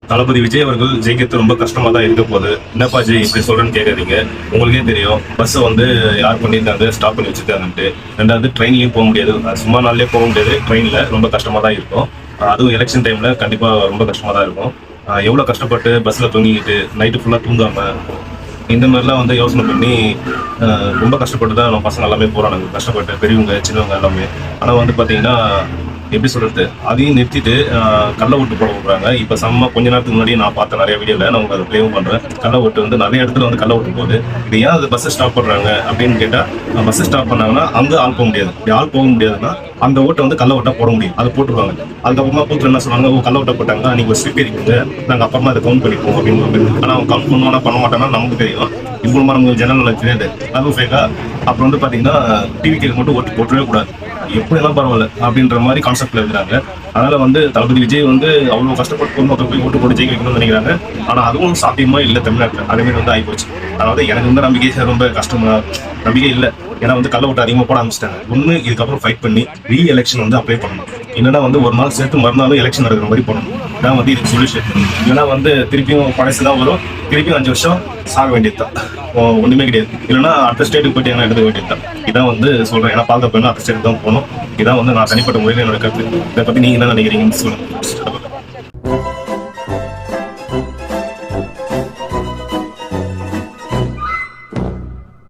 தளபதி விஜய் அவர்கள் ஜெயிக்கிறது ரொம்ப கஷ்டமா தான் இருக்க போகுது. என்னப்பா ஜெய் இப்படி சொல்றேன்னு கேட்காதீங்க. உங்களுக்கே தெரியும் பஸ்ஸை வந்து யார் பண்ணியிருந்தாங்க, ஸ்டாப் பண்ணி வச்சிருக்காங்கன்ட்டு. ரெண்டாவது ட்ரெயின்லையும் போக முடியாது, சும்மா நாள்லயே போக முடியாது. ட்ரெயினில் ரொம்ப கஷ்டமா தான் இருக்கும். அதுவும் எலெக்ஷன் டைம்ல கண்டிப்பா ரொம்ப கஷ்டமா தான் இருக்கும். எவ்வளோ கஷ்டப்பட்டு பஸ்ஸில் தூங்கிக்கிட்டு நைட்டு ஃபுல்லாக தூங்காம இந்த மாதிரிலாம் வந்து யோசனை பண்ணி ரொம்ப கஷ்டப்பட்டு தான் நம்ம பசங்க எல்லாமே போகிறாங்க. கஷ்டப்பட்டு பெரியவங்க சின்னவங்க எல்லாமே. ஆனால் வந்து பார்த்தீங்கன்னா எப்படி சொல்றது, அதையும் நிறுத்திட்டு கள்ள ஓட்டு போட போறாங்க. இப்ப கொஞ்ச நேரத்துக்கு முன்னாடி நான் பார்த்த நிறைய வீடியோல நான் உங்களுக்கு அதை ப்ளேவும் பண்றேன். கள்ள ஓட்டு வந்து நிறைய இடத்துல வந்து கள்ள ஓட்டு போகுது. இது ஏன் அது பஸ் ஸ்டாப் பண்றாங்க அப்படின்னு கேட்டா, பஸ் ஸ்டாப் பண்ணாங்கன்னா அங்க ஆள் போக முடியாது. இப்படி ஆள் போக முடியாதுன்னா அந்த ஓட்டை வந்து கள்ள ஓட்டா போட முடியும், அதை போட்டுருவாங்க. அதுக்கப்புறமா பூத்துல என்ன சொன்னாங்க, கள்ள ஓட்டை போட்டாங்க, நீங்க ஒரு ஸ்லிப் எரிக்குங்க, நாங்க அப்புறமா அதை கவுண்ட் பண்ணிப்போம் அப்படின்னு. ஆனா அவங்க கவுண்ட் பண்ணுவானா பண்ண மாட்டானா நமக்கு தெரியும். இவ்வளவு நமக்கு ஜெனரல் தெரியாது, அதுவும் ஃபேக்கா. அப்புறம் வந்து பாத்தீங்கன்னா டிவிக்கு மட்டும் ஓட்டு போட்டவே கூடாது, எப்படிலாம் பரவாயில்ல அப்படின்ற மாதிரி கான்செப்ட்ல இருக்கிறாங்க. அதனால வந்து தளபதி விஜய் வந்து அவ்வளவு கஷ்டப்பட்டு பொதுமக்கள் போய் ஓட்டு போட்டு ஜெயிக்க வைக்கணும்னு நினைக்கிறாங்க. ஆனா அதுவும் சாத்தியமா இல்லை தமிழ்நாட்டில். அதே மாதிரி வந்து ஆகிப்போச்சு. அதாவது எனக்கு வந்து நம்பிக்கை ரொம்ப கஷ்டமா, நம்பிக்கை இல்லை. ஏன்னா வந்து கள்ள ஓட்டு அதிகமாக போட ஆரம்பிச்சிட்டாங்க. ஒன்று இதுக்கப்புறம் ஃபைட் பண்ணி எலெக்ஷன் வந்து அப்ளை பண்ணணும். இல்லைன்னா வந்து ஒரு நாள் சேர்த்து மறுநாளும் எலெக்ஷன் நடக்கிற மாதிரி பண்ணணும். இதான் வந்து இதுக்கு சொல்யூஷன். இல்லைன்னா வந்து திருப்பியும் பழசு தான் வரும், திருப்பியும் 5 வருஷம் சாக வேண்டியது தான், ஒன்றுமே கிடையாது. இல்லைன்னா அடுத்த ஸ்டேட்டுக்கு போயிட்டு என்ன எடுக்க வேண்டியது தான். இதான் வந்து சொல்கிறேன். ஏன்னா பாதுகாப்பு அடுத்த ஸ்டேட்டுக்கு தான் போகணும். இதான் வந்து நான் தனிப்பட்ட முறையில் என்னோட கருத்து. இதை பற்றி நீங்கள் என்ன நினைக்கிறீங்கன்னு சொல்லுங்கள்.